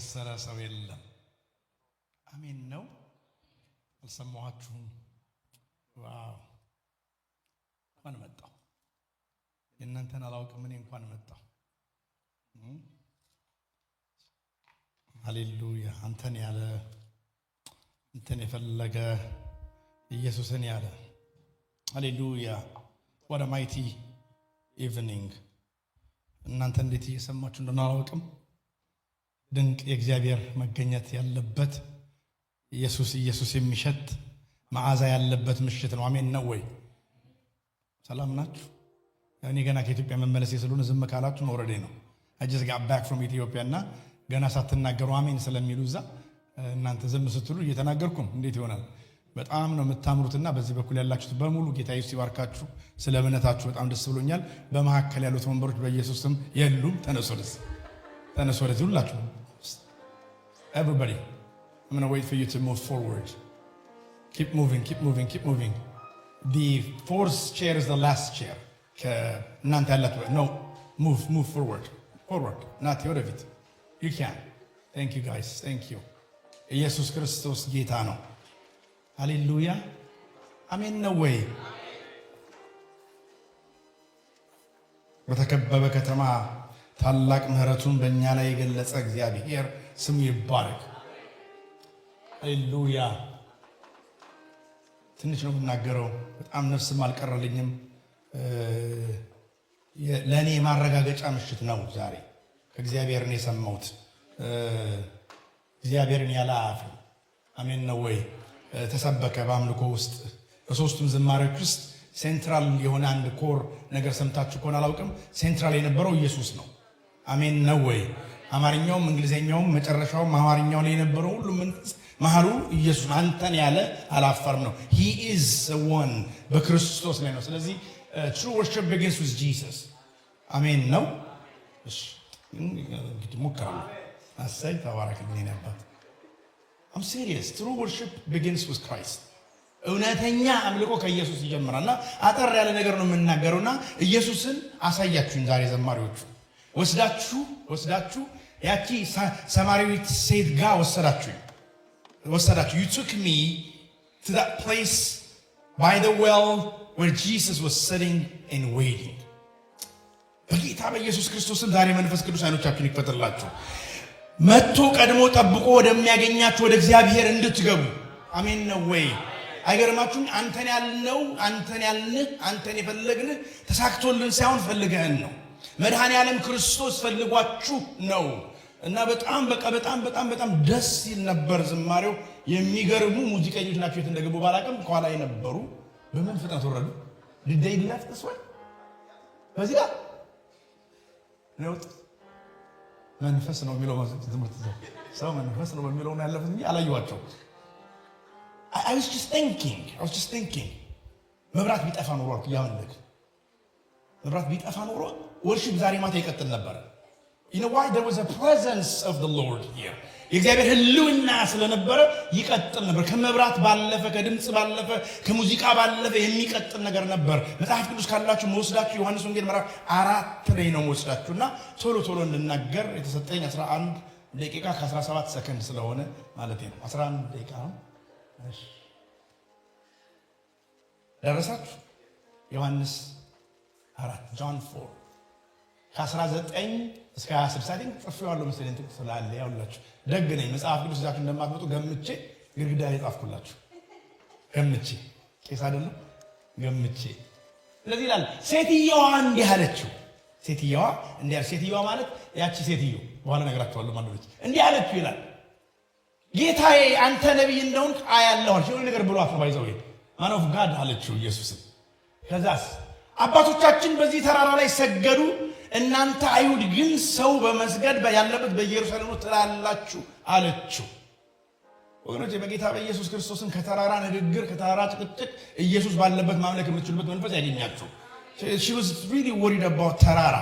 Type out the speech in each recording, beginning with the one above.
የከሰረ ሰው የለም። አሜን ነው። አልሰማችሁም? ዋው እንኳን መጣሁ። የእናንተን አላውቅም፣ እኔ እንኳን መጣሁ። ሃሌሉያ። አንተን ያለ አንተን የፈለገ ኢየሱስን ያለ ሃሌሉያ። what a mighty evening። እናንተ እንዴት እየሰማችሁ እንደሆነ አላውቅም። ድንቅ የእግዚአብሔር መገኘት ያለበት ኢየሱስ የሚሸት መዓዛ ያለበት ምሽት ነው። አሜን ነው ወይ? ሰላም ናችሁ? እኔ ገና ከኢትዮጵያ መመለስ ስለሆነ ዝም ካላችሁ መውረዴ ነው። I just got back from Ethiopia እና ገና ሳትናገሩ አሜን ስለሚሉ እዛ እናንተ ዝም ስትሉ እየተናገርኩም እንዴት ይሆናል? በጣም ነው የምታምሩትና በዚህ በኩል ያላችሁት በሙሉ ጌታ ኢየሱስ ይባርካችሁ። ስለ እምነታችሁ በጣም ደስ ብሎኛል። በመሐከል ያሉት ወንበሮች በኢየሱስ ስም የሉም። ተነሱ ወደዚህ ሁላችሁ። Everybody, I'm going to wait for you to move forward. Keep moving. The fourth chair is the last chair. እናንተ ያላችሁ no, move forward. Not your of it. You can. Thank you guys. Thank you. ኢየሱስ ክርስቶስ ጌታ ነው። ሃሌሉያ አሜን ነው ወይ? በተከበበ ከተማ ታላቅ ምሕረቱን በእኛ ላይ የገለጸ እግዚአብሔር ስሙ ይባረክ። ሃሌሉያ። ትንሽ ነው የምናገረው፣ በጣም ነፍስም አልቀረልኝም። ለእኔ ማረጋገጫ ምሽት ነው ዛሬ። ከእግዚአብሔር ነው የሰማሁት። እግዚአብሔርን ያለ አፍ አሜን ነው ወይ? ተሰበከ በአምልኮ ውስጥ በሶስቱም ዝማሬዎች ውስጥ ሴንትራል የሆነ አንድ ኮር ነገር ሰምታችሁ ከሆነ አላውቅም። ሴንትራል የነበረው ኢየሱስ ነው። አሜን ነው ወይ? አማርኛውም እንግሊዘኛውም መጨረሻውም አማርኛው ላይ የነበረው ሁሉ መንፈስ መሐሉ ኢየሱስ አንተን ያለ አላፈርም ነው። he is the one በክርስቶስ ላይ ነው። ስለዚህ true worship begins with Jesus። አሜን ነው። እሺ እንግዲህ ሞክራለሁ። አሳይ ተባረክልኝ ነበር። I'm serious. True worship begins with Christ. እውነተኛ አምልኮ ከኢየሱስ ይጀምራልና አጠር ያለ ነገር ነው የምናገረውና ኢየሱስን አሳያችሁኝ ዛሬ ዘማሪዎቹ ወስዳችሁ ያቺ ሰማርያዊት ሴት ጋር ወሰዳችሁ። You took me to that place by the well where Jesus was sitting and waiting. በጌታ በኢየሱስ ክርስቶስም ዛሬ መንፈስ ቅዱስ አይኖቻችሁን ይክፈትላችሁ። መጥቶ ቀድሞ ጠብቆ ወደሚያገኛችሁ ወደ እግዚአብሔር እንድትገቡ አሜን ነው ወይ? አይገርማችሁም? አንተን ያልንህ አንተን የፈለግን ተሳክቶልን ሳይሆን ፈልገህን ነው። መድኃኔ ዓለም ክርስቶስ ፈልጓችሁ ነው። እና በጣም ደስ ይል ነበር ዝማሬው። የሚገርሙ ሙዚቀኞች ናቸው። የት እንደገቡ ባላቅም ከኋላ የነበሩ በምን ፍጥነት ወረዱ? ድደይ ላፍተስ ወይ በዚህ ጋር ነው መንፈስ ነው የሚለው ትምህርት ሰው መንፈስ ነው የሚለው ነው ያለፉት እንጂ አላየኋቸው። I was just thinking መብራት ቢጠፋ ኖሮ ያመለክ መብራት ቢጠፋ ኖሮ ወርሺፕ ዛሬ ማታ ይቀጥል ነበር። You know why? There was a presence of the Lord here. የእግዚአብሔር ሕልውና ስለነበረ ይቀጥል ነበር። ከመብራት ባለፈ፣ ከድምጽ ባለፈ፣ ከሙዚቃ ባለፈ የሚቀጥል ነገር ነበር። መጽሐፍ ቅዱስ ካላችሁ መወስዳችሁ ዮሐንስ ወንጌል ምዕራፍ 4 ላይ ነው መወስዳችሁና ቶሎ እንድናገር የተሰጠኝ 11 ደቂቃ ከ17 ሰከንድ ስለሆነ ማለት ነው። 11 ደቂቃ ነው። እሺ ደረሳችሁ? ዮሐንስ 4 John 4 ከ19 እስከ 26 ጽፌዋለሁ መሰለኝ። ስላለ ያውላችሁ ደግ ነኝ። መጽሐፍ ቅዱስ ይዛችሁ እንደማትመጡ ገምቼ ግድግዳ ላይ ጻፍኩላችሁ። ገምቼ ቄስ አይደለም ገምቼ። ስለዚህ ይላል ሴትየዋ እንዲህ አለችው። ሴትየዋ ማለት ያቺ ሴትዮ በኋላ ነግራችኋለሁ ማንዶች እንዲህ አለችው ይላል ጌታዬ አንተ ነብይ እንደሆንክ አያለሁ አልሽ። የሆነ ነገር ብሏት ነው ባይዘው ማን ኦፍ ጋድ አለችው ኢየሱስን። ከዛስ አባቶቻችን በዚህ ተራራ ላይ ሰገዱ፣ እናንተ አይሁድ ግን ሰው በመስገድ ያለበት በኢየሩሳሌም ነው ትላላችሁ አለችው። ወገኖቼ በጌታ በኢየሱስ ክርስቶስን ከተራራ ንግግር ከተራራ ጭቅጭቅ ኢየሱስ ባለበት ማምለክ የምትችሉበት መንፈስ ያገኛችሁ። she was really worried about ተራራ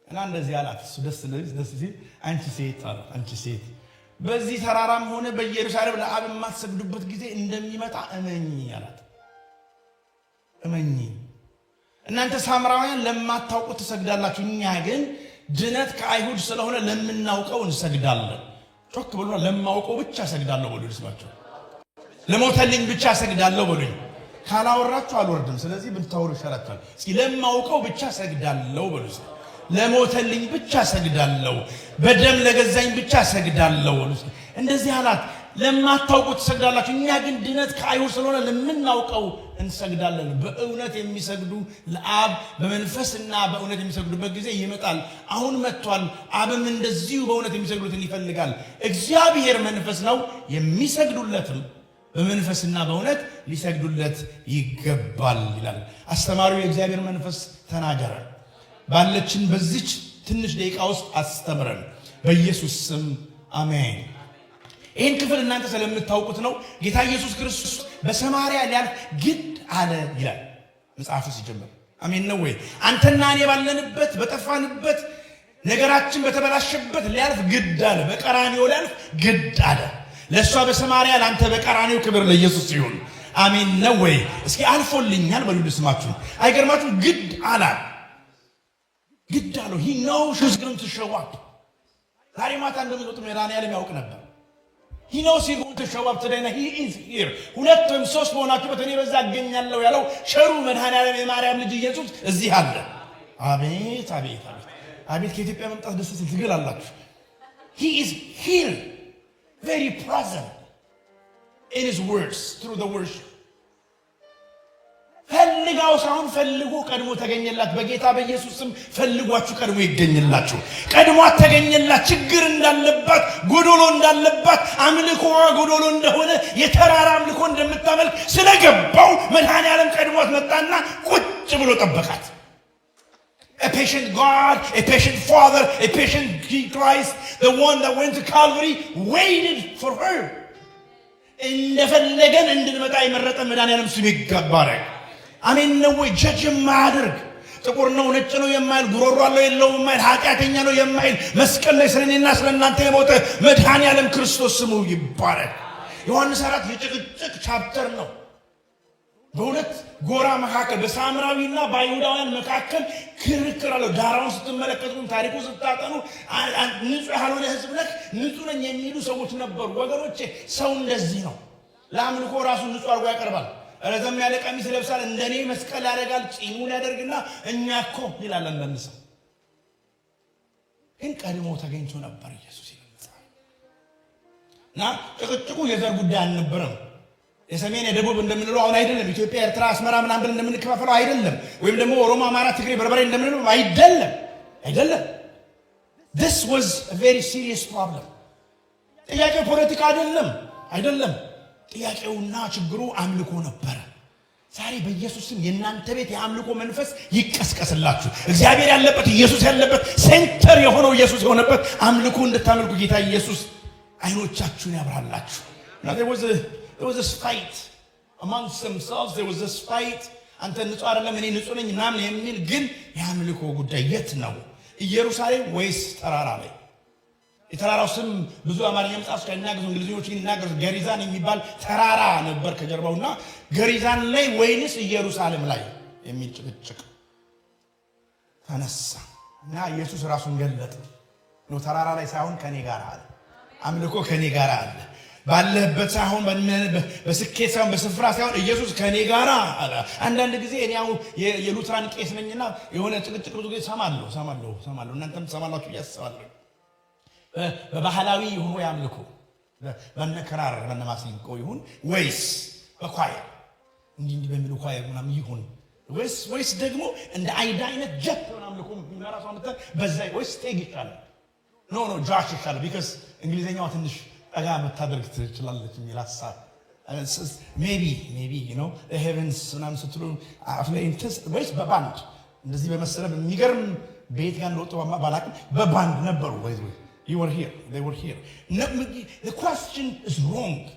እና እንደዚህ አላት። እሱ ደስ ሲል አንቺ ሴት በዚህ ተራራም ሆነ በኢየሩሳሌም ለአብ የማትሰግዱበት ጊዜ እንደሚመጣ እመኚ አላት። እመኚ እናንተ ሳምራውያን ለማታውቁት ትሰግዳላችሁ፣ እኛ ግን ድነት ከአይሁድ ስለሆነ ለምናውቀው እንሰግዳለን። ጮክ ብሎና ለማውቀው ብቻ ሰግዳለሁ በሉ። ልስማቸው ለሞተልኝ ብቻ ሰግዳለሁ በሉኝ። ካላወራችሁ አልወርድም። ስለዚህ ብታወሩ ይሻላችኋል። እስኪ ለማውቀው ብቻ ሰግዳለሁ በሉ። ለሞተልኝ ብቻ ሰግዳለሁ፣ በደም ለገዛኝ ብቻ ሰግዳለሁ በሉ። እንደዚህ አላት። ለማታውቁት ትሰግዳላችሁ፣ እኛ ግን ድነት ከአይሁድ ስለሆነ ለምናውቀው እንሰግዳለን። በእውነት የሚሰግዱ ለአብ በመንፈስና በእውነት የሚሰግዱበት ጊዜ ይመጣል፣ አሁን መጥቷል። አብም እንደዚሁ በእውነት የሚሰግዱትን ይፈልጋል። እግዚአብሔር መንፈስ ነው፣ የሚሰግዱለትም በመንፈስና በእውነት ሊሰግዱለት ይገባል ይላል አስተማሪው። የእግዚአብሔር መንፈስ ተናገረ። ባለችን በዚች ትንሽ ደቂቃ ውስጥ አስተምረን በኢየሱስ ስም አሜን። ይህን ክፍል እናንተ ስለምታውቁት ነው። ጌታ ኢየሱስ ክርስቶስ በሰማርያ ሊያልፍ ግድ አለ ይላል መጽሐፉ ሲጀምር። አሜን ነው ወይ? አንተና እኔ ባለንበት በጠፋንበት ነገራችን በተበላሸበት ሊያልፍ ግድ አለ። በቀራንዮ ሊያልፍ ግድ አለ። ለእሷ በሰማርያ ለአንተ በቀራንዮ። ክብር ለኢየሱስ ይሁን። አሜን ነው ወይ? እስኪ አልፎልኛል በሉ ልስማችሁ። አይገርማችሁ? ግድ አላል። ግድ አለው። he knows she's going to show up። ዛሬ ማታ እንደምትመጡ መድኃኒዓለም ያውቅ ነበር። he knows he's going to show up today and he is here። ሁለት ወይም ሶስት በሆናችሁበት እኔ በዛ እገኛለሁ ያለው ቸሩ መድኃኒዓለም የማርያም ልጅ ኢየሱስ እዚህ አለ። አቤት አቤት አቤት አቤት! ከኢትዮጵያ መምጣት ደስ ሲል ትገላላችሁ። he is here, very present in his words through the worship። ፈልጋው ሳይሆን ፈልጉ ቀድሞ ተገኘላት። በጌታ በኢየሱስ ስም ፈልጓችሁ ቀድሞ ይገኝላችሁ። ቀድሞ ተገኘላት። ችግር እንዳለባት ጎዶሎ እንዳለባት አምልኮዋ ጎዶሎ እንደሆነ የተራራ አምልኮ እንደምታመልክ ስለገባው መድኃኒዓለም ቀድሞት መጣና ቁጭ ብሎ ጠበቃት። A patient God, a patient Father, a patient Christ, the one that went to Calvary, waited for her. እንደፈለገን እንድንመጣ የመረጠ መድኃኒዓለም ስሙ ይባረክ። አሜን ነው ወይ? ጀጅ የማያደርግ ጥቁር ነው ነጭ ነው የማይል ጉሮሮ አለው የለውም የማይል ኃጢአተኛ ነው የማይል መስቀል ላይ ስለኔና ስለናንተ የሞተ መድኃኒዓለም ክርስቶስ ስሙ ይባረክ። ዮሐንስ 4 የጭቅጭቅ ቻፕተር ነው። በሁለት ጎራ መካከል በሳምራዊና በአይሁዳውያን መካከል ክርክር አለው። ዳራውን ስትመለከቱ ታሪኩ ስታጠኑ ንጹህ ያልሆነ ሕዝብ ነክ ንጹህ ነኝ የሚሉ ሰዎች ነበሩ። ወገኖቼ ሰው እንደዚህ ነው። ለአምልኮ ራሱን ንጹህ አድርጎ ያቀርባል። ረዘም ያለ ቀሚስ ለብሳል፣ እንደኔ መስቀል ያደርጋል፣ ጺሙን ያደርግና እኛ እኮ ይላል እንደምንሰው። ግን ቀድሞ ተገኝቶ ነበር ኢየሱስ ይላል እና ጭቅጭቁ የዘር ጉዳይ አልነበረም። የሰሜን የደቡብ እንደምንለው አሁን አይደለም። ኢትዮጵያ፣ ኤርትራ፣ አስመራ ምናምን ብለን እንደምንከፋፈለው አይደለም። ወይም ደግሞ ኦሮሞ፣ አማራ፣ ትግሬ፣ በርበሬ እንደምንለው አይደለም። አይደለም። this was a very serious problem። ጥያቄው ፖለቲካ አይደለም። አይደለም። ጥያቄውና ችግሩ አምልኮ ነበረ። ዛሬ በኢየሱስ ስም የእናንተ ቤት የአምልኮ መንፈስ ይቀስቀስላችሁ። እግዚአብሔር ያለበት ኢየሱስ ያለበት ሴንተር የሆነው ኢየሱስ የሆነበት አምልኮ እንድታመልኩ ጌታ ኢየሱስ አይኖቻችሁን ያብራላችሁ። There was this fight amongst themselves. There was this fight. አንተ ንጹህ አይደለም እኔ ንጹህ ነኝ ምናምን የሚል ግን የአምልኮ ጉዳይ የት ነው? ኢየሩሳሌም ወይስ ተራራ ላይ? የተራራው ስም ብዙ አማርኛ መጽሐፎች ከናገሩ እንግሊዝኞች ይናገሩ ገሪዛን የሚባል ተራራ ነበር ከጀርባውና ገሪዛን ላይ ወይንስ ኢየሩሳሌም ላይ የሚል ጭቅጭቅ ተነሳ እና ኢየሱስ ራሱን ገለጠ። ነው ተራራ ላይ ሳይሆን ከኔ ጋር አለ። አምልኮ ከኔ ጋር አለ። ባለበት ሳይሆን በስኬት ሳይሆን በስፍራ ሳይሆን ኢየሱስ ከኔ ጋር አለ። አንዳንድ ጊዜ እኔ አሁን የሉትራን ቄስ ነኝና የሆነ ጭቅጭቅ ብዙ ጊዜ ሰማለሁ እናንተም ሰማላችሁ ያስባለሁ። በባህላዊ ይሁን ያምልኮ በነከራር በነማሲንቆ ይሁን ወይስ በኳየር እንዲህ በሚሉ ኳየር ምናምን ይሁን ወይስ ደግሞ እንደ አይዳ አይነት ጀት ምናምልኮ የሚመራው አመጣ በዛ ወይስ ስቴጅ ይቻላል? ኖ ጆሽ ይቻላል። ቢካዝ እንግሊዘኛው ትንሽ ጠጋ መታደርግ ትችላለች የሚል ሐሳብ ሜቢ you know the heavens ምናምን ስትሉ አፍለኢንተስ ወይስ በባንድ እንደዚህ በመሰለ የሚገርም ቤት ጋር እንደወጡ ባላቅም በባንድ ነበሩ ወይ You were here. They were here. No, the question is wrong.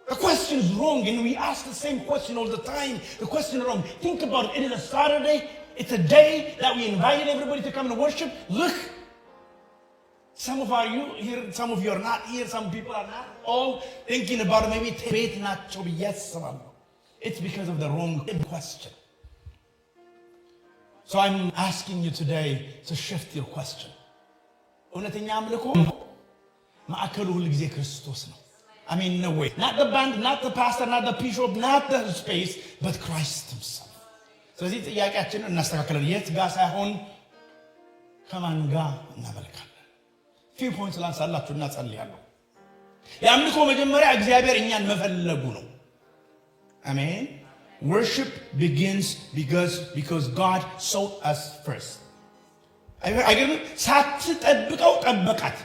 The question is wrong, and we ask the same question all the time. The question is wrong. Think about it. It is a Saturday. It's a day that we invited everybody to come and worship. Look, some of you here, some of you are not here. Some people are not. All thinking about it. Maybe it's not to be yes. It's because of the wrong question. So I'm asking you today to shift your question. እውነተኛ አምልኮ ማዕከሉ ሁሉ ጊዜ ክርስቶስ ነው። አሜን ነው ወይ? not the band, not the pastor, not the bishop, not the space, but Christ himself። ስለዚህ ጥያቄያችንን እናስተካክላለን። የት ጋር ሳይሆን ከማን ጋር እናመልካለን? few points ላንሳላችሁና ጸልያለሁ። የአምልኮ መጀመሪያ እግዚአብሔር እኛን መፈለጉ ነው። አሜን። worship begins because God sought us first። አይገርም? ሳትጠብቀው ጠበቃት።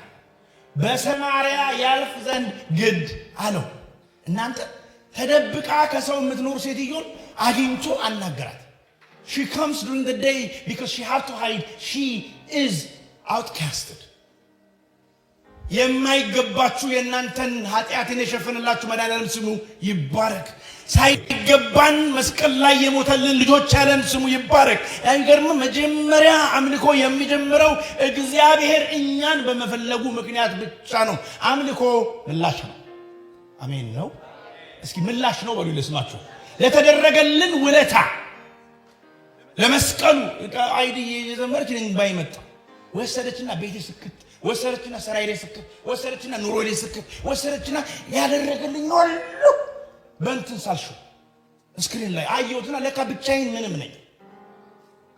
በሰማርያ ያልፍ ዘንድ ግድ አለው። እናንተ ተደብቃ ከሰው የምትኖር ሴትዮን አግኝቶ አናገራት። she comes during the day because she have to hide. she is outcasted። የማይገባችሁ የእናንተን ኃጢአትን የሸፈነላችሁ መድኃኒዓለም ስሙ ይባረክ። ሳይገባን መስቀል ላይ የሞተልን ልጆች ያለን ስሙ ይባረክ። አይገርምም? መጀመሪያ አምልኮ የሚጀምረው እግዚአብሔር እኛን በመፈለጉ ምክንያት ብቻ ነው። አምልኮ ምላሽ ነው። አሜን ነው። እስኪ ምላሽ ነው በሉ ልስማችሁ። ለተደረገልን ውለታ ለመስቀሉ አይዲ የዘመረች እንባይ መጣ። ወሰደችና ቤቴ ስክት ወሰደችና ሰራይሬ ስክት ወሰደችና ኑሮዬ ስክት ወሰደችና ያደረገልኝ ሁሉ በእንትን ሳልሽው ስክሪን ላይ አየሁትና ለካ ብቻዬን ምንም ነኝ።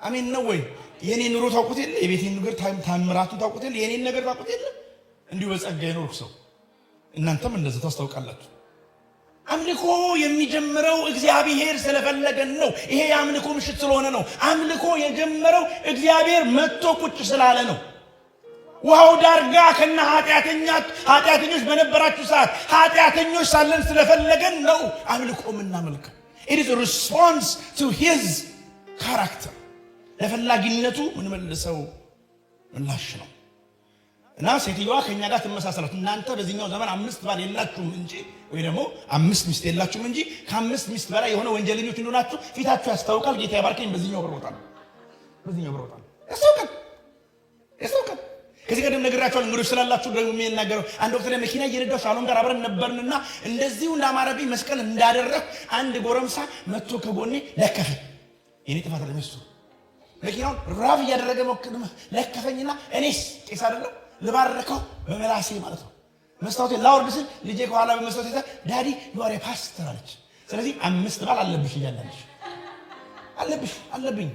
አሜን ነው ወይ? የኔ ኑሮ ታውቁት የለ? የቤቴን ነገር ታምራቱን ታውቁት የለ? የኔን ነገር ታውቁት የለ? እንዲሁ በጸጋ የኖርኩ ሰው እናንተም እንደዛ ታስታውቃላችሁ። አምልኮ የሚጀምረው እግዚአብሔር ስለፈለገን ነው። ይሄ የአምልኮ ምሽት ስለሆነ ነው። አምልኮ የጀመረው እግዚአብሔር መጥቶ ቁጭ ስላለ ነው። ውሃው ዳርጋ ከነ ኃጢአተኞች በነበራችሁ ሰዓት ኃጢአተኞች ሳለን ስለፈለገን ነው አምልኮ የምናመልከው። it is a response to his character። ለፈላጊነቱ ምን መልሰው ምላሽ ነው። እና ሴትዮዋ ከኛ ጋር ተመሳሰላት። እናንተ በዚህኛው ዘመን 5 ባል የላችሁም እንጂ ወይ ደግሞ 5 ሚስት የላችሁም እንጂ ከ5 ሚስት በላይ የሆነ ወንጀለኞች እንደሆናችሁ ፊታችሁ ያስታውቃል። ጌታ ይባርከኝ። በዚህኛው ብሮታል ያስታውቃል። ከዚህ ቀደም ነግራችኋል። እንግዲህ ስላላችሁ ደግሞ የሚናገረው አንድ ወቅት ላይ መኪና እየነዳሁ ሻሎም ጋር አብረን ነበርንና እንደዚሁ እንዳማረብኝ መስቀል እንዳደረኩ አንድ ጎረምሳ መጥቶ ከጎኔ ለከፈኝ። የኔ ጥፋት አይደለም እሱ። መኪናውን ራፍ እያደረገ ለከፈኝና እኔስ ቄስ አይደለሁ ልባርከው በመላሴ ማለት ነው። መስታወቴ ላወርድ ስል ልጄ ከኋላ በመስታወቴ ዳዲ ዩ አር ኤ ፓስተር አለች። ስለዚህ 5 ባል አለብሽ እያለች አለብን።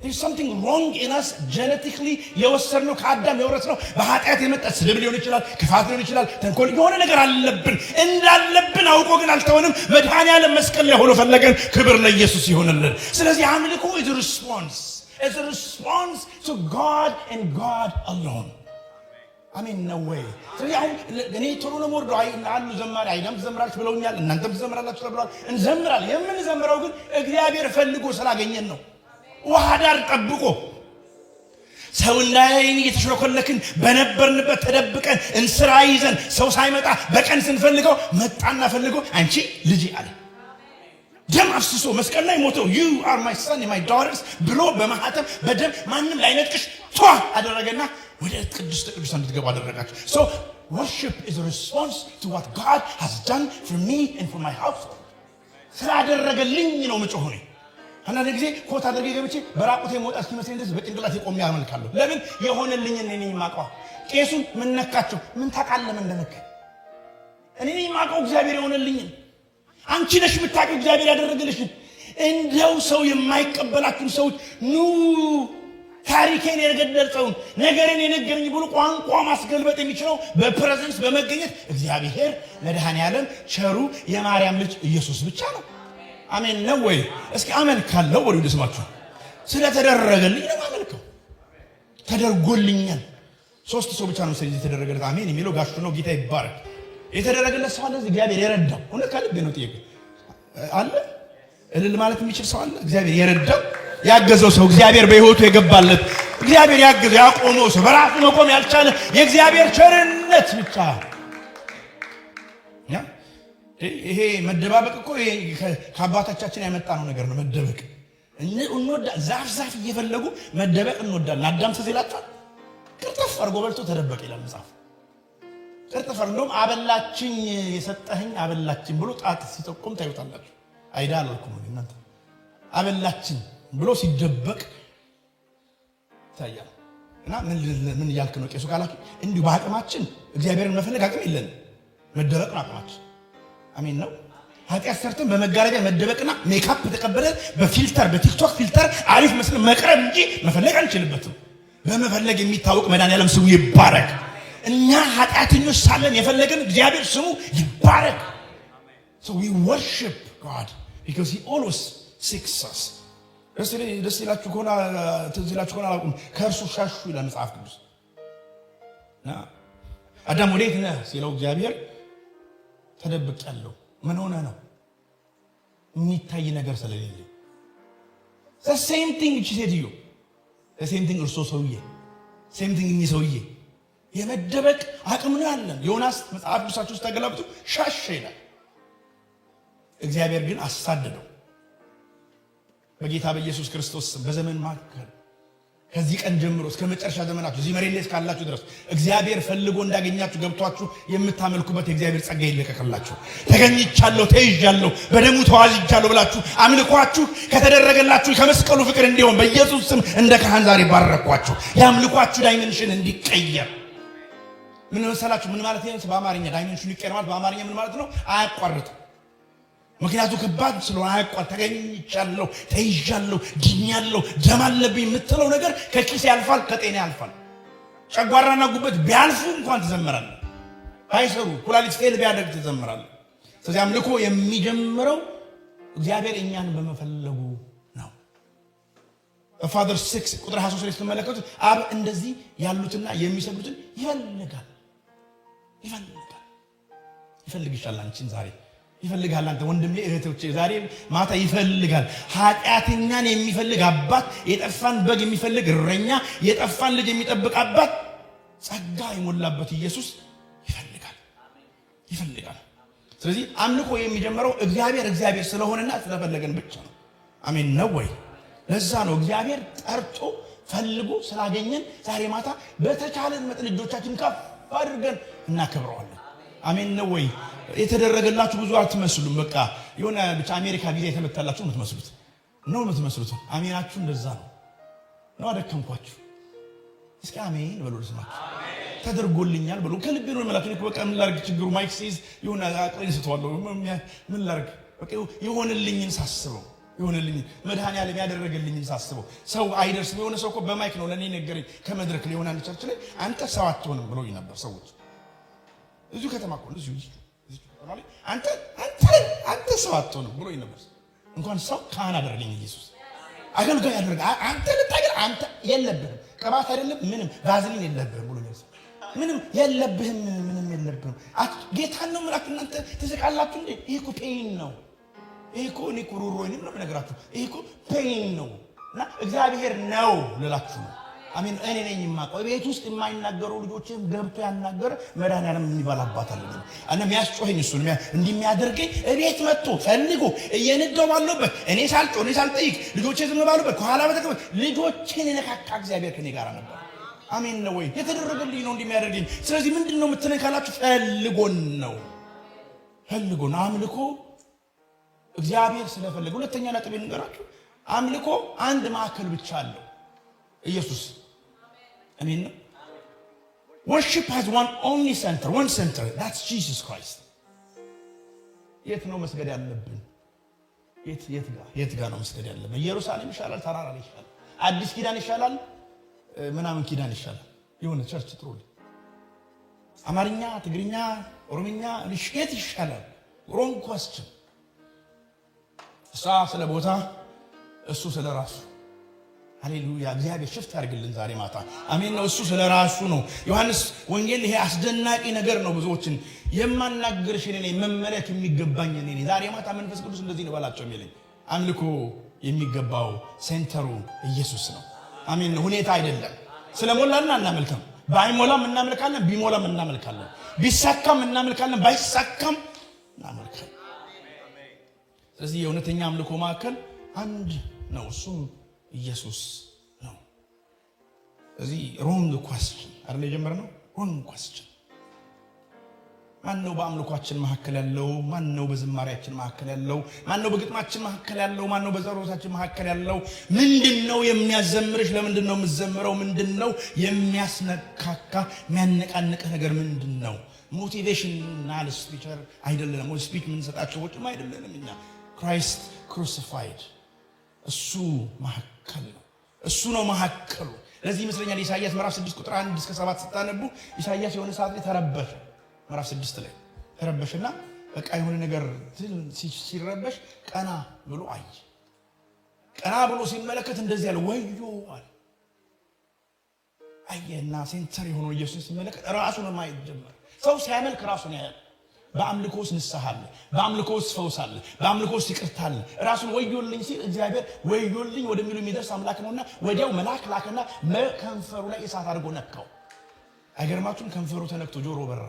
There is something wrong in us genetically የወሰድነው ከአዳም የወረስነው በኃጢአት የመጣ ስድብ ሊሆን ይችላል፣ ክፋት ሊሆን ይችላል፣ ተንኮል የሆነ ነገር አለብን። እንዳለብን አውቆ ግን አልተወንም። መድኃኒዓለም መስቀል ላይ ሆኖ ፈለገን። ክብር ለኢየሱስ ይሆንልን። ስለዚህ አምልኮ is a response to God and God alone። አሜን ነው ወይ? ስለዚህ አሁን እኔ ቶሎ ነው ወርዶ አሉ ዘማሪ አይደም ዘምራችሁ ብለውኛል። እናንተም ዘምራላችሁ ተብሏል። እንዘምራለን። የምንዘምረው ግን እግዚአብሔር ፈልጎ ስላገኘን ነው። ውሃ ዳር ጠብቆ ሰው እንዳያየን እየተሽለኮለክን በነበርንበት ተደብቀን እንስራ ይዘን ሰው ሳይመጣ በቀን ስንፈልገው መጣና ፈልጎ አንቺ ልጅ አለ። ደም አፍስሶ መስቀል ላይ ሞተው you are my son and my daughters ብሎ በማህተም በደም ማንም ላይነጥቅሽ አደረገና ወደ ቅዱስ ቅዱሳን እንድትገቡ አደረጋችሁ። So worship is a response to what God has done for me and for my household። ስላደረገልኝ ነው መጮህ ነው። አንዳንድ ጊዜ ኮት አድርጌ ገብቼ በራቁቴ መውጣት እስኪመስለኝ ድረስ በጭንቅላቴ ቆሜ አመልካለሁ። ለምን? የሆነልኝ እኔ ነኝ የማውቀው። ቄሱን ምን ነካቸው? ምን ታውቃለህ? ምን እንደነካ እኔ ነኝ የማውቀው። እግዚአብሔር የሆነልኝ አንቺ ነሽ የምታውቂው። እግዚአብሔር ያደረገልሽ። እንደው ሰው የማይቀበላችሁን ሰዎች ኑ ታሪኬን የገለጸውን ነገርን የነገረኝ ብሎ ቋንቋ ማስገልበጥ የሚችለው በፕሬዘንስ በመገኘት እግዚአብሔር መድኃኒዓለም ቸሩ የማርያም ልጅ ኢየሱስ ብቻ ነው። አሜን ነው ወይ? እስኪ አመልካለሁ ወደ ልስማችሁ። ስለተደረገልኝ ነው አመልከው። ተደርጎልኛል። 3 ሰው ብቻ ነው ስለዚህ የተደረገለት አሜን የሚለው ጋሽ ነው። ጌታ ይባረክ። የተደረገለት ሰው አለ እግዚአብሔር የረዳው። እውነት ከልብ ነው ጥያቄ አለ። እልል ማለት የሚችል ሰው አለ እግዚአብሔር የረዳው ያገዘው ሰው እግዚአብሔር በህይወቱ የገባለት እግዚአብሔር ያገዘው ያቆመው ሰው በራሱ መቆም ያልቻለ የእግዚአብሔር ቸርነት ብቻ። ይሄ መደባበቅ እኮ ከአባቶቻችን ያመጣነው ነገር ነው። መደበቅ ዛፍ እየፈለጉ መደበቅ እንወዳለን። አዳም ተዘላጣ ቅርጥፍ አድርጎ በልቶ ተደበቀ ይላል መጽሐፍ። ቅርጥፍ እንደውም አበላችኝ የሰጠኸኝ አበላችኝ ብሎ ጣት ሲጠቁም ታዩታላችሁ። አይዳ አላልኩም እናንተ አበላችኝ ብሎ ሲደበቅ ታያል። እና ምን ያልክ ነው ቄሱ ካላችሁ እንዲሁ በአቅማችን እግዚአብሔርን መፈለግ አቅም የለንም። መደበቅ ነው አቅማችን። አሜን ነው። ኃጢአት ሰርተን በመጋረጃ መደበቅና ሜካፕ ተቀበለን በፊልተር በቲክቶክ ፊልተር አሪፍ መስለን መቅረብ እንጂ መፈለግ አንችልበትም። በመፈለግ የሚታወቅ መድኃኒዓለም ስሙ ይባረክ። እኛ ኃጢአተኞች ሳለን የፈለገን እግዚአብሔር ስሙ ይባረክ። So we worship God because he always seeks us. ደስ ይላችሁ ከሆነ ትዝ ይላችሁ ከሆነ አላውቅም ከእርሱ ሻሹ ይላል መጽሐፍ ቅዱስ። አዳም ወዴት ነህ ሲለው እግዚአብሔር ተደብቄያለሁ። ምን ሆነ ነው? የሚታይ ነገር ስለሌለ። the same thing እቺ ሴትዮ the same thing እርሶ ሰውዬ same thing እኚህ ሰውዬ የመደበቅ አቅም ነው ያለን። ዮናስ መጽሐፍ ቅዱሳችሁ ውስጥ ተገላብጡ ሻሸ ይላል። እግዚአብሔር ግን አሳደደው። በጌታ በኢየሱስ ክርስቶስ በዘመን ማከል ከዚህ ቀን ጀምሮ እስከ መጨረሻ ዘመናችሁ እዚህ መሬት ላይ እስካላችሁ ድረስ እግዚአብሔር ፈልጎ እንዳገኛችሁ ገብቷችሁ የምታመልኩበት የእግዚአብሔር ጸጋ ይለቀቅላችሁ። ተገኝቻለሁ፣ ተይዣለሁ፣ በደሙ ተዋዝጃለሁ ብላችሁ አምልኳችሁ ከተደረገላችሁ ከመስቀሉ ፍቅር እንዲሆን በኢየሱስ ስም እንደ ካህን ዛሬ ባረኳችሁ። የአምልኳችሁ ዳይሜንሽን እንዲቀየር ምን መሰላችሁ? ምን ማለት ነው? በአማርኛ ዳይሜንሽኑ ይቀየር ማለት በአማርኛ ምን ማለት ነው? አያቋርጥም። ምክንያቱ ከባድ ስለሆነ አያቋርጥ። ተገኝቻለሁ፣ ተይዣለሁ፣ ድኛለሁ፣ ደም አለብኝ የምትለው ነገር ከኪስ ያልፋል፣ ከጤና ያልፋል። ጨጓራና ጉበት ቢያልፉ እንኳን ትዘምራለህ። ባይሰሩ ኩላሊት ፌል ቢያደርግ ትዘምራለህ። ስለዚህ አምልኮ የሚጀምረው እግዚአብሔር እኛን በመፈለጉ ነው። ፋዘር 6 ቁጥር 23 ላይ ስትመለከቱ አብ እንደዚህ ያሉትና የሚሰግዱትን ይፈልጋል። ይፈልግሻል። አንቺን ዛሬ ይፈልጋል። አንተ ወንድሜ እህቶቼ ዛሬ ማታ ይፈልጋል። ኃጢአተኛን የሚፈልግ አባት፣ የጠፋን በግ የሚፈልግ እረኛ፣ የጠፋን ልጅ የሚጠብቅ አባት፣ ጸጋ የሞላበት ኢየሱስ ይፈልጋል። ስለዚህ አምልኮ የሚጀምረው እግዚአብሔር ስለሆነና ስለፈለገን ብቻ ነው። አሜን ነው ወይ? ለዛ ነው እግዚአብሔር ጠርቶ ፈልጎ ስላገኘን ዛሬ ማታ በተቻለን መጠን እጆቻችን ከፍ አድርገን እናከብረዋለን። አሜን ነው ወይ? የተደረገላችሁ ብዙ አትመስሉም። በቃ የሆነ ብቻ አሜሪካ ቪዛ የተመታላችሁ የምትመስሉት አሜናችሁ እንደዛ ነው አደከምኳችሁ። እስኪ አሜን በሉ። ልስማችሁ ተደርጎልኛል በሉ። ከልቤ ነው የምላችሁ። በቃ ምን ላድርግ? ችግሩ ማይክ ሲይዝ የሆነ አቅሬን ስተዋለሁ። ምን ላድርግ? በቃ የሆነልኝን ሳስበው መድኃኒዓለም ያደረገልኝን ሳስበው ሰው አይደርስም። የሆነ ሰው እኮ በማይክ ነው ለእኔ ነገረኝ ከመድረክ ላይ የሆነ አንድ ቸርች ላይ አንተ ሰው አትሆንም ብሎኝ ነበር ሰዎች እዚሁ ከተማ እኮ እዚሁ አንተ ሰው አትሆንም ብሎኝ ነበር። እንኳን ሰው ካህን አደረገኝ ኢየሱስ። አገልጋይ ያደረገ አንተ ልታገል አንተ የለብህም ቅባት አይደለም ምንም ቫዝሊን የለብህም ብሎኝ ምንም የለብህም ጌታን ነው የምላችሁ። እናንተ ትስቃላችሁ እንዴ? ይሄ እኮ ፔይን ነው። ይሄ እኮ እኔ እኮ ሩሮይንም ነው የምነግራችሁ። ይሄ እኮ ፔይን ነው እና እግዚአብሔር ነው ልላችሁ ነው። አሜን። እኔ ነኝ የማውቀው ቤት ውስጥ የማይናገሩ ልጆችም ገብቶ ያናገረ መድኃኒዓለም የሚባል አባት አለ እና የሚያስጮኸኝ እሱ እንዲህ የሚያደርገኝ እቤት መጥቶ ፈልጎ እየነዳው ባለበት እኔ ሳልጮህ እኔ ሳልጠይቅ ልጆቼ ዝም ባሉበት ከኋላ በተቀበል ልጆቼን የነካካ እግዚአብሔር ከኔ ጋር ነበር። አሜን ነው ወይ? የተደረገልኝ ነው እንዲህ የሚያደርገኝ። ስለዚህ ምንድን ነው የምትለኝ ካላችሁ ፈልጎን ነው። አምልኮ እግዚአብሔር ስለፈለገ። ሁለተኛ ነጥብ ልንገራችሁ። አምልኮ አንድ ማዕከል ብቻ አለው፣ ኢየሱስ። አሜን ነው። worship has one only center, one center, that's Jesus Christ። የት ነው መስገድ ያለብን? የት ጋር ነው መስገድ ያለብን? ኢየሩሳሌም ይሻላል? ተራራ ላይ ይሻላል? አዲስ ኪዳን ይሻላል? ምናምን ኪዳን ይሻላል? የሆነ ቸርች ጥሩልኝ። አማርኛ፣ ትግርኛ፣ ኦሮምኛ ልሽየት ይሻላል? wrong question። እሷ ስለ ቦታ እሱ ስለ ራሱ። ሃሌሉያ። እግዚአብሔር ሽፍት ያርግልን ዛሬ ማታ። አሜን ነው። እሱ ስለ ራሱ ነው። ዮሐንስ ወንጌል ይሄ አስደናቂ ነገር ነው። ብዙዎችን የማናገርሽ እኔ ነኝ፣ መመለክ የሚገባኝ እኔ ነኝ። ዛሬ ማታ መንፈስ ቅዱስ እንደዚህ ነው ባላቸው የሚለኝ። አምልኮ የሚገባው ሴንተሩ ኢየሱስ ነው። አሜን ነው። ሁኔታ አይደለም። ስለሞላልና እናመልካለን፣ ባይሞላም እናመልካለን፣ ቢሞላም እናመልካለን፣ ቢሳካም እናመልካለን፣ ባይሳካም እናመልካለን። ስለዚህ የእውነተኛ አምልኮ ማዕከል አንድ ነው፣ እሱም ኢየሱስ ነው። ስለዚህ ሮንግ ኳስችን አይደል የጀመርነው? ሮንግ ኳስችን ማን ነው በአምልኳችን መካከል ያለው? ማን ነው በዝማሬያችን መካከል ያለው? ማን ነው በግጥማችን መካከል ያለው? ማን ነው በጸሎታችን መካከል ያለው? ምንድነው የሚያዘምርሽ? ለምንድነው የምትዘምረው? ምንድነው የሚያስነካካ የሚያነቃንቅ ነገር ምንድነው? ሞቲቬሽናል ስፒቸር አይደለም። ወይ ስፒች ምን ሰጣቸው ወጭም አይደለም። እኛ ክራይስት ክሩሲፋይድ እሱ መሐከል ነው። እሱ ነው መሐከሉ። ለዚህ ይመስለኛል ኢሳይያስ ምዕራፍ 6 ቁጥር 1 እስከ 7 ስታነቡ ኢሳይያስ የሆነ ሰዓት ላይ ተረበሸ። ምዕራፍ 6 ላይ ተረበሸና በቃ የሆነ ነገር ሲረበሽ ቀና ብሎ አየ። ቀና ብሎ ሲመለከት እንደዚህ ያለ ወዮ አለ። አየና ሴንተር የሆነው ኢየሱስ ሲመለከት ራሱን ማየት ጀመረ። ሰው ሲያመልክ ራሱን ያያል። በአምልኮስ ንስሐ አለ፣ በአምልኮስ ፈውስ አለ፣ በአምልኮስ ይቅርታ አለ። ራሱን ወዮልኝ ሲል እግዚአብሔር ወዮልኝ ወደሚሉ የሚደርስ አምላክ ነውና ወዲያው መልአክ ላከና ከንፈሩ ላይ እሳት አድርጎ ነካው። አይገርማችሁም? ከንፈሩ ተነክቶ ጆሮ በራ።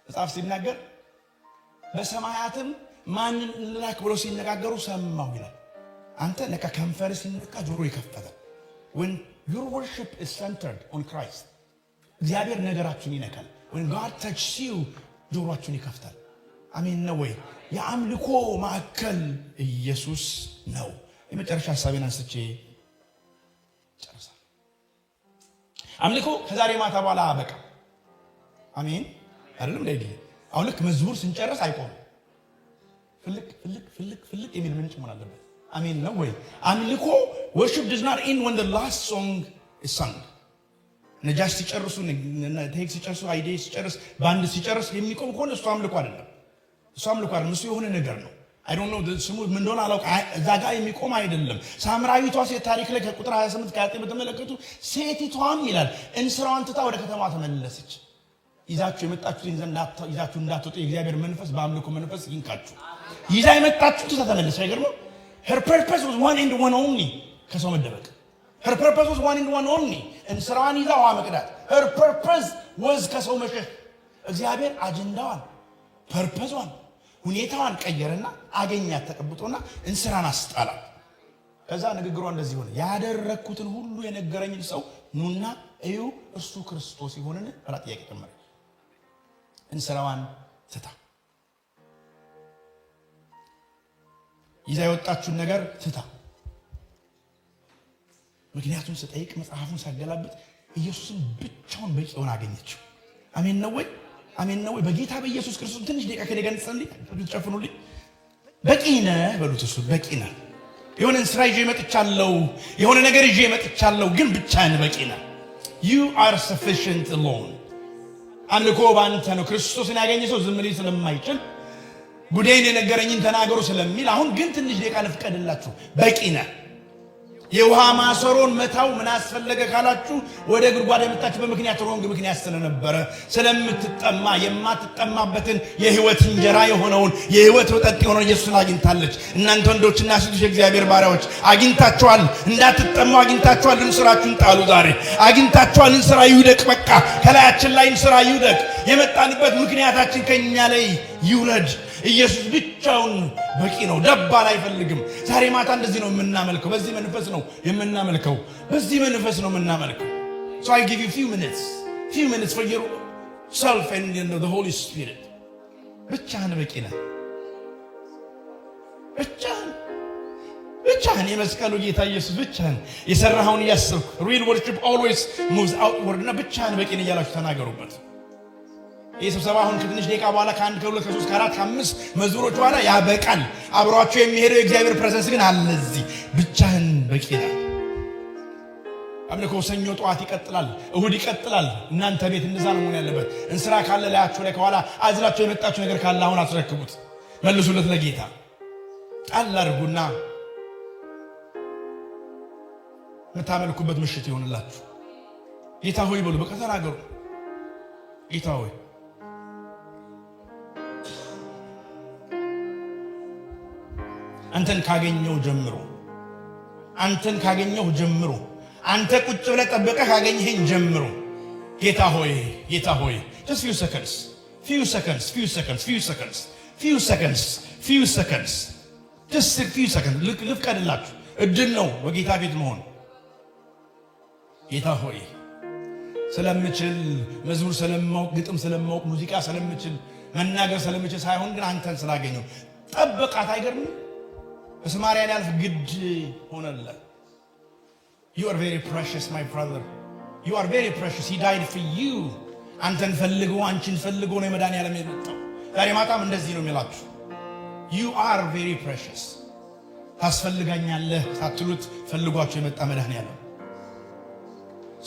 መጽሐፍ ሲናገር በሰማያትም ማንን እንላክ ብሎ ሲነጋገሩ ሰማሁ ይላል። አንተ ለካ ከንፈር ሲነካ ጆሮ ይከፈታል። when your worship is centered on Christ እግዚአብሔር ነገራችሁን ይነካል። when God touches you ጆሮአችሁን ይከፍታል። አሜን ነው ወይ? የአምልኮ ማዕከል ኢየሱስ ነው። የመጨረሻ ሐሳቤን አንስቼ ጨርሳለሁ። አምልኮ ከዛሬ ማታ በኋላ በቃ አሜን አይደለም ለይዲ አሁን ልክ መዝሙር ስንጨርስ አይቆም። ፍልቅ የሚል ምንጭ መሆን አለበት። አሜን ነው ወይ? አምልኮ worship does not end when the last song is sung። ነጃሽ ሲጨርሱ ቴክስ ሲጨርሱ አይዲ ሲጨርስ ባንድ ሲጨርስ የሚቆም ከሆነ እሱ አምልኮ አይደለም። እሱ አምልኮ አይደለም። እሱ የሆነ ነገር ነው። I don't know ስሙ ምን እንደሆነ አላውቅም። እዛ ጋር የሚቆም አይደለም። ሳምራዊቷ ሴት ታሪክ ላይ ከቁጥር 28 ከ29 በተመለከቱ ሴቲቷም ይላል እንስራዋን ትታ ወደ ከተማ ተመለሰች። ይዛችሁ የመጣችሁትን ይዛችሁ እንዳትወጡ የእግዚአብሔር መንፈስ በአምልኮ መንፈስ ይንካችሁ። ይዛ የመጣችሁት ትታ ተመለሰች። አይገርምም? her purpose was one and one only ከሰው መደበቅ። her purpose was one and one only እንስራዋን ይዛ ውሃ መቅዳት። her purpose was ከሰው መሸሽ። እግዚአብሔር አጀንዳዋን ፐርፐዟን ሁኔታዋን ቀየረና አገኛት ተቀብጦና እንስራን አስጣላት። ከዛ ንግግሯ እንደዚህ ሆነ፣ ያደረኩትን ሁሉ የነገረኝን ሰው ኑና እዩ እርሱ ክርስቶስ ይሆንን ብላ ጥያቄ ጀመረች። እንስራዋን ትታ ይዛ የወጣችውን ነገር ትታ ምክንያቱም ስጠይቅ መጽሐፉን ሳገላብጥ ኢየሱስን ብቻውን በቂ ሆነ አገኘችው። አሜን ነው ወይ? አሜን ነው ወይ? በጌታ በኢየሱስ ክርስቶስ ትንሽ ደቂቃ ከኔ ጋር እንጸልይ። ተጨፍኑልኝ። በቂ ነህ በሉት። እሱ በቂ ነህ። የሆነ ስራ ይዤ መጥቻለሁ፣ የሆነ ነገር ይዤ መጥቻለሁ፣ ግን ብቻህን በቂ ነህ። you are sufficient alone። አምልኮ ባንተ ነው። ክርስቶስን ያገኘ ሰው ዝም ሊል ስለማይችል ጉዳይን የነገረኝን ተናገሩ ስለሚል አሁን ግን ትንሽ ደቂቃ ልፍቀድላችሁ። በቂ ነህ። የውሃ ማሰሮን መታው ምን አስፈለገ ካላችሁ ወደ ጉድጓድ የመጣችበት ምክንያት ሮንግ ምክንያት ስለነበረ ስለምትጠማ የማትጠማበትን የህይወት እንጀራ የሆነውን የህይወት ወጠጥ የሆነውን ኢየሱስን አግኝታለች። እናንተ ወንዶችና ሴቶች የእግዚአብሔር ባሪያዎች አግኝታችኋል። እንዳትጠሙ አግኝታችኋል። እንስራችሁን ጣሉ። ዛሬ አግኝታችኋል። እንስራ ይውደቅ። በቃ ከላያችን ላይ እንስራ ይውደቅ። የመጣንበት ምክንያታችን ከኛ ላይ ይውረድ። ኢየሱስ ብቻውን በቂ ነው። ደባል አይፈልግም። ዛሬ ማታ እንደዚህ ነው የምናመልከው። በዚህ መንፈስ ነው የምናመልከው። በዚህ መንፈስ ነው የምናመልከው። So I give you few minutes for yourself and the Holy Spirit። ብቻህን በቂ ነህ። ብቻህን የመስቀሉ ጌታ ኢየሱስ ብቻህን የሰራኸውን እያሰብክ real worship always moves outward እና ብቻህን በቂ ነህ እያላችሁ ተናገሩበት። ይህ ስብሰባ አሁን ከትንሽ ደቂቃ በኋላ ከ1 ከ2 ከ3 ከ4 ከ5 መዝሙሮች በኋላ ያበቃል። አብሯቸው የሚሄደው የእግዚአብሔር ፕሬዘንስ ግን አለ እዚህ። ብቻህን በቂ ነህ። አምልኮ ሰኞ ጠዋት ይቀጥላል፣ እሁድ ይቀጥላል። እናንተ ቤት እንደዛ ነው መሆን ያለበት። እንስራ ካለ ላያችሁ ላይ ከኋላ አዝላችሁ የመጣችሁ ነገር ካለ አሁን አስረክቡት፣ መልሱለት ለጌታ። ጣል አድርጉና የምታመልኩበት ምሽት ይሆንላችሁ። ጌታ ሆይ በሉ። በቃ ተናገሩ። ጌታ ሆይ አንተን ካገኘው ጀምሮ አንተ ቁጭ ብለህ ጠብቀህ ካገኘኸኝ ጀምሮ ጌታ ሆይ just few seconds ልፍቀድላችሁ። እድል ነው በጌታ ቤት መሆን። ጌታ ሆይ ስለምችል መዝሙር ስለማውቅ ግጥም ስለማውቅ ሙዚቃ ስለምችል መናገር ስለምችል ሳይሆን ግን አንተን ስላገኘው ጠበቃት። አይገርም? በሰማርያ ያልፍ ግድ ሆነለት። You are very precious, my brother. You are very precious. He died for you. አንተን ፈልጎ አንቺን ፈልጎ ነው መድኃኒዓለም የመጣው። ዛሬ ማታም እንደዚህ ነው የሚላችሁ። You are very precious. ታስፈልጋኛለህ ሳትሉት ፈልጓችሁ የመጣ መድኃኒዓለም።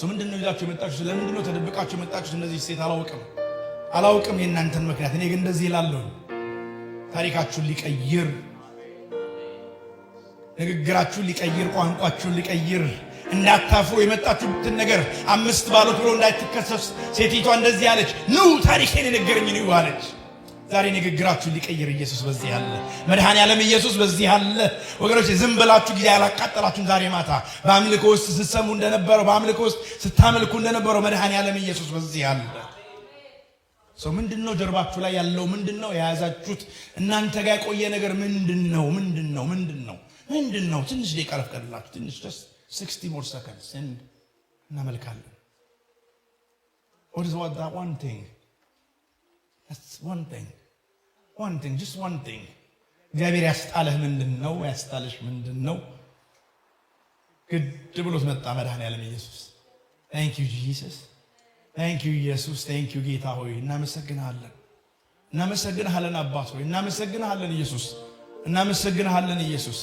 ምንድነው ይዛችሁ የመጣችሁ? ለምንድነው ተደብቃችሁ የመጣችሁት? እነዚህ ሴት አላውቅም የእናንተን ምክንያት። እኔ ግን እንደዚህ እላለሁ፣ ታሪካችሁን ሊቀይር፣ ንግግራችሁን ሊቀይር፣ ቋንቋችሁን ሊቀይር፣ እንዳታፍሩ የመጣችሁትን ነገር 5 ባሉት ብሎ እንዳትከሰስ ሴቲቷ እንደዚህ አለች፣ ኑ ታሪኬን የነገረኝ ነው አለች። ዛሬ ንግግራችሁን ሊቀይር ኢየሱስ በዚህ አለ። መድኃኒዓለም ኢየሱስ በዚህ አለ። ወገኖች ዝም ብላችሁ ጊዜ ያላቃጠላችሁን ዛሬ ማታ በአምልኮ ውስጥ ስትሰሙ እንደነበረው፣ በአምልኮ ውስጥ ስታመልኩ እንደነበረው መድኃኒዓለም ኢየሱስ በዚህ አለ። ምንድነው ጀርባችሁ ላይ ያለው? ምንድነው የያዛችሁት? እናንተ ጋር የቆየ ነገር ምንድነው? ትንሽ ደቂቃ ለፍቀድላችሁ፣ ትንሽ just 60 more seconds እናመልካለን። What is that one thing? That's one thing. Just one thing. እግዚአብሔር ያስጣለህ ምንድነው? ያስጣለሽ ምንድነው? ግድ ብሎት መጣ መድኃኒዓለም ኢየሱስ። Thank you Jesus. Thank you ኢየሱስ። Thank you ጌታ ሆይ እናመሰግንሃለን አባት ሆይ እናመሰግንሃለን ኢየሱስ።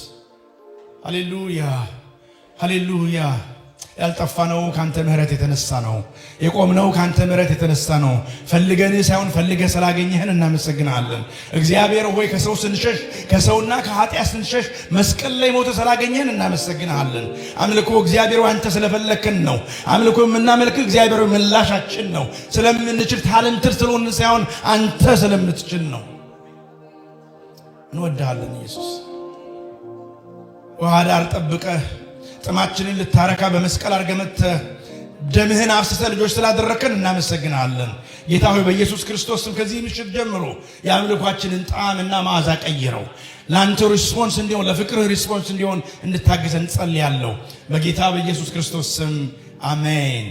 ሃሌሉያ። ያልጠፋነው ካንተ ምህረት የተነሳ ነው። የቆምነው ካንተ ምህረት የተነሳ ነው። ፈልገን ሳይሆን ፈልገህ ስላገኘህን እናመሰግናለን። እግዚአብሔር ሆይ ከሰው ስንሸሽ፣ ከሰውና ከኃጢአት ስንሸሽ መስቀል ላይ ሞተ ስላገኘህን እናመሰግናለን። አምልኮ እግዚአብሔር አንተ ስለፈለከን ነው። አምልኮ የምናመልክ እግዚአብሔር ምላሻችን ነው። ስለምንችል ታለንትር ስለሆነ ሳይሆን አንተ ስለምትችል ነው። እንወድሃለን ኢየሱስ። ውሃ ዳር ጠብቀህ ጥማችንን ልታረካ በመስቀል አርገመት ደምህን አፍስሰህ ልጆች ስላደረከን እናመሰግናለን። ጌታ ሆይ በኢየሱስ ክርስቶስ ስም ከዚህ ምሽት ጀምሮ የአምልኳችንን ጣዕምና መዓዛ ቀይረው። ለአንተ ሪስፖንስ እንዲሆን፣ ለፍቅርህ ሪስፖንስ እንዲሆን እንድታግዘን ጸልያለሁ። በጌታ በኢየሱስ ክርስቶስ ስም አሜን።